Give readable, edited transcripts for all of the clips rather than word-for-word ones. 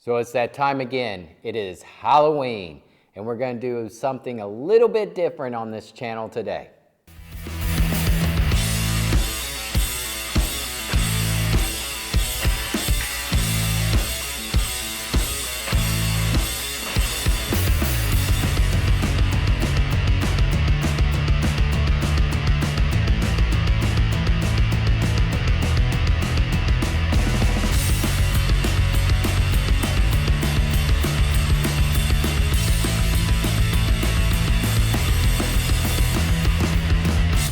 So it's that time again. It is Halloween, and we're going to do something a little bit different on this channel today.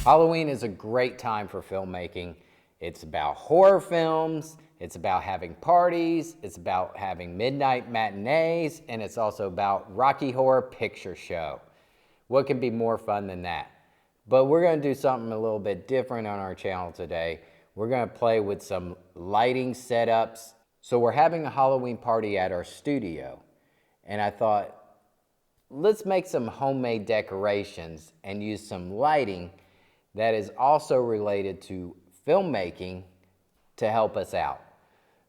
Halloween is a great time for filmmaking. It's about horror films, it's about having parties, it's about having midnight matinees, and it's also about Rocky Horror Picture Show. What can be more fun than that? But we're going to do something a little bit different on our channel today. We're going to play with some lighting setups. So we're having a Halloween party at our studio, and I thought, let's make some homemade decorations and use some lighting that is also related to filmmaking to help us out.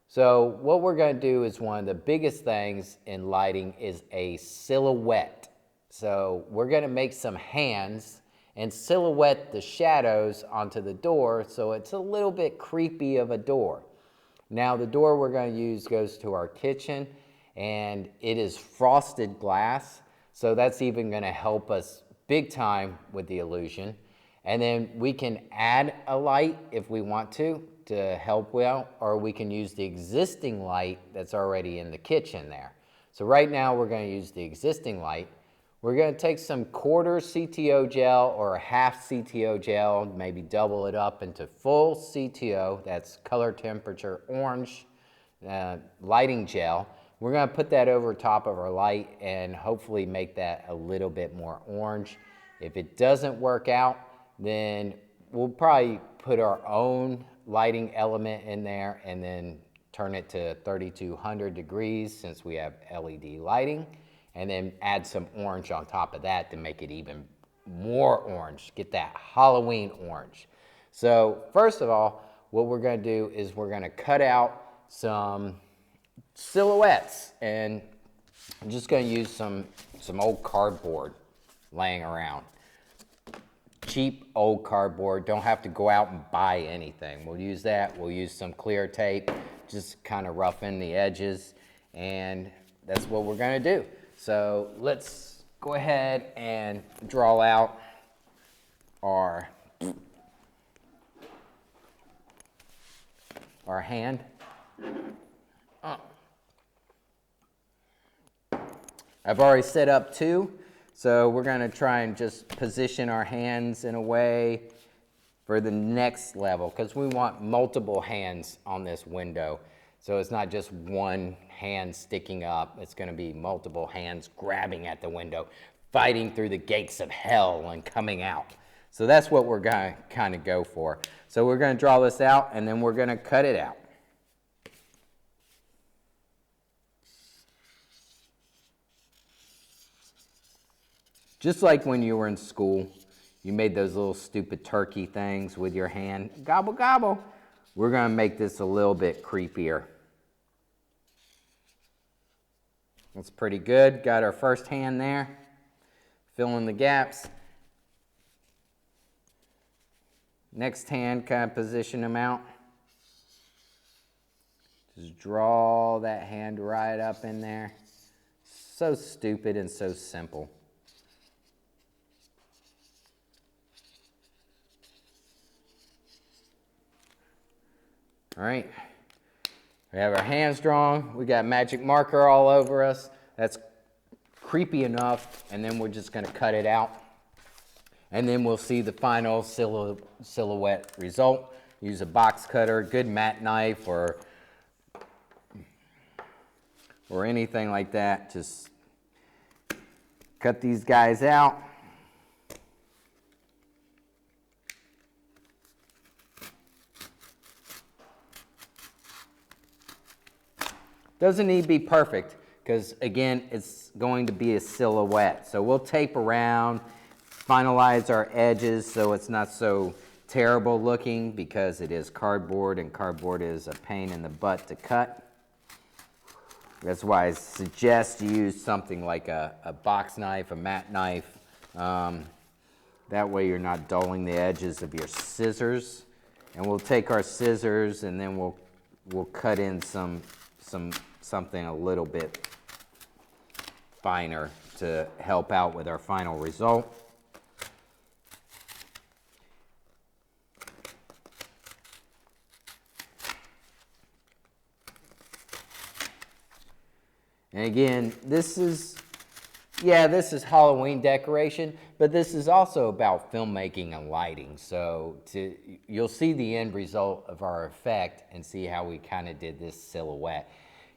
So what we're going to do is one of the biggest things in lighting is a silhouette. So we're going to make some hands and silhouette the shadows onto the door so it's a little bit creepy of a door. Now the door we're going to use goes to our kitchen, and it is frosted glass, so that's even going to help us big time with the illusion. And then we can add a light if we want to help well, or we can use the existing light that's already in the kitchen there. So right now we're going to use the existing light. We're going to take some quarter CTO gel or a half CTO gel, maybe double it up into full CTO, that's color temperature orange lighting gel. We're going to put that over top of our light and hopefully make that a little bit more orange. If it doesn't work out, then we'll probably put our own lighting element in there and then turn it to 3200 degrees since we have LED lighting, and then add some orange on top of that to make it even more orange, get that Halloween orange. So first of all, what we're going to do is we're going to cut out some silhouettes, and I'm just going to use some old cardboard laying around. Cheap old cardboard, don't have to go out and buy anything. We'll use that, we'll use some clear tape, just kind of roughen the edges, and that's what we're going to do. So let's go ahead and draw out our hand. I've already set up two. So we're going to try and just position our hands in a way for the next level, because we want multiple hands on this window. So it's not just one hand sticking up. It's going to be multiple hands grabbing at the window, fighting through the gates of hell and coming out. So that's what we're going to kind of go for. So we're going to draw this out, and then we're going to cut it out. Just like when you were in school, you made those little stupid turkey things with your hand. Gobble, gobble. We're going to make this a little bit creepier. That's pretty good. Got our first hand there. Fill in the gaps. Next hand, kind of position them out. Just draw that hand right up in there. So stupid and so simple. All right, we have our hands drawn, we got magic marker all over us. That's creepy enough, and then we're just going to cut it out. And then we'll see the final silhouette result. Use a box cutter, good mat knife, or anything like that. Just cut these guys out. Doesn't need to be perfect, because again, it's going to be a silhouette. So we'll tape around, finalize our edges so it's not so terrible looking, because it is cardboard, and cardboard is a pain in the butt to cut. That's why I suggest you use something like a box knife, a mat knife. That way you're not dulling the edges of your scissors. And we'll take our scissors and then we'll cut in something a little bit finer to help out with our final result. And again, this is Halloween decoration, but this is also about filmmaking and lighting. So you'll see the end result of our effect and see how we kind of did this silhouette.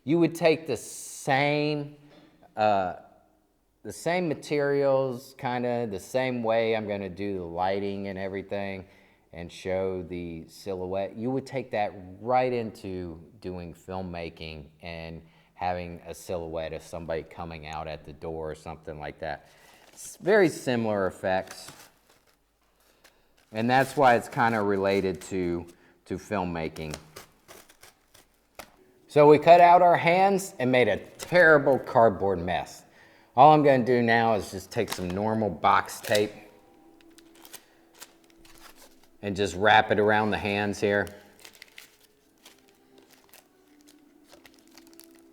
You would take the same materials, kind of the same way I'm going to do the lighting and everything and show the silhouette. You would take that right into doing filmmaking and having a silhouette of somebody coming out at the door or something like that. It's very similar effects. And that's why it's kind of related to filmmaking. So we cut out our hands and made a terrible cardboard mess. All I'm going to do now is just take some normal box tape and just wrap it around the hands here.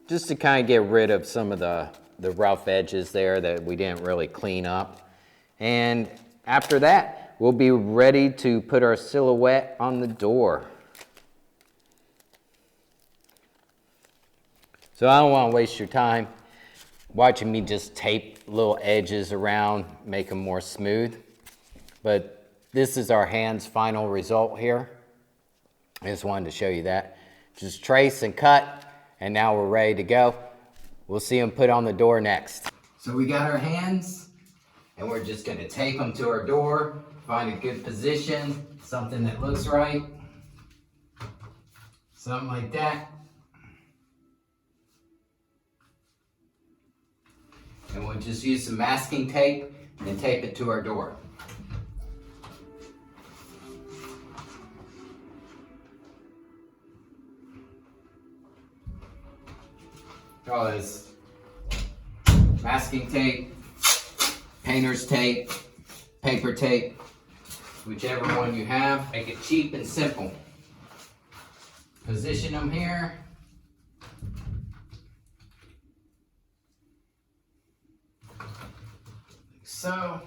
Just to kind of get rid of some of the rough edges there that we didn't really clean up. And after that, we'll be ready to put our silhouette on the door. So I don't want to waste your time watching me just tape little edges around, make them more smooth. But this is our hand's final result here. I just wanted to show you that. Just trace and cut. And now we're ready to go. We'll see them put on the door next. So we got our hands, and we're just gonna tape them to our door, find a good position, something that looks right. Something like that. And we'll just use some masking tape and tape it to our door. All this masking tape, painter's tape, paper tape, whichever one you have. Make it cheap and simple. Position them here. Like so.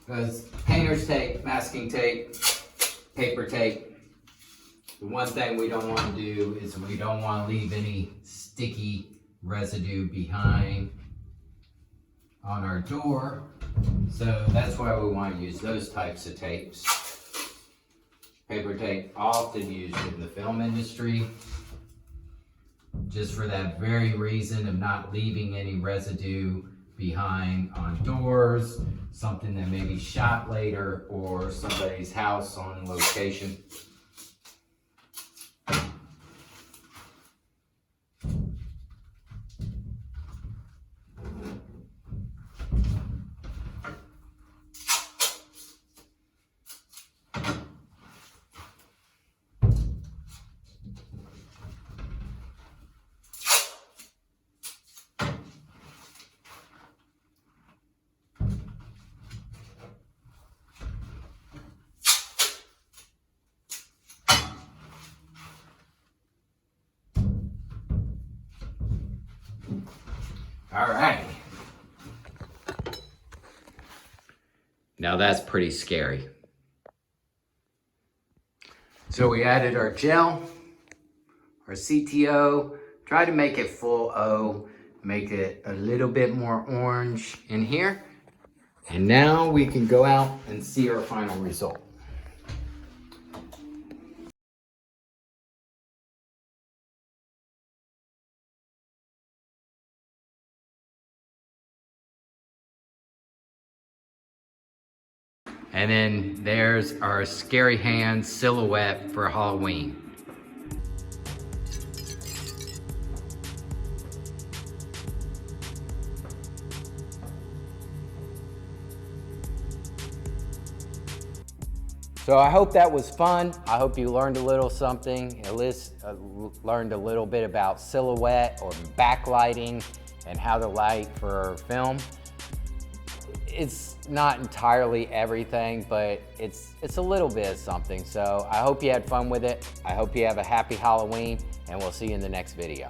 Because painter's tape, masking tape, paper tape, the one thing we don't want to do is we don't want to leave any sticky residue behind on our door. So that's why we want to use those types of tapes. Paper tape, often used in the film industry, just for that very reason of not leaving any residue behind on doors, something that may be shot later, or somebody's house on location. All right. Now that's pretty scary. So we added our gel, our CTO, try to make it full O, make it a little bit more orange in here. And now we can go out and see our final result. And then there's our scary hand silhouette for Halloween. So I hope that was fun. I hope you learned a little something, at least learned a little bit about silhouette or backlighting and how to light for film. It's not entirely everything, but it's a little bit of something. So I hope you had fun with it. I hope you have a happy Halloween, and we'll see you in the next video.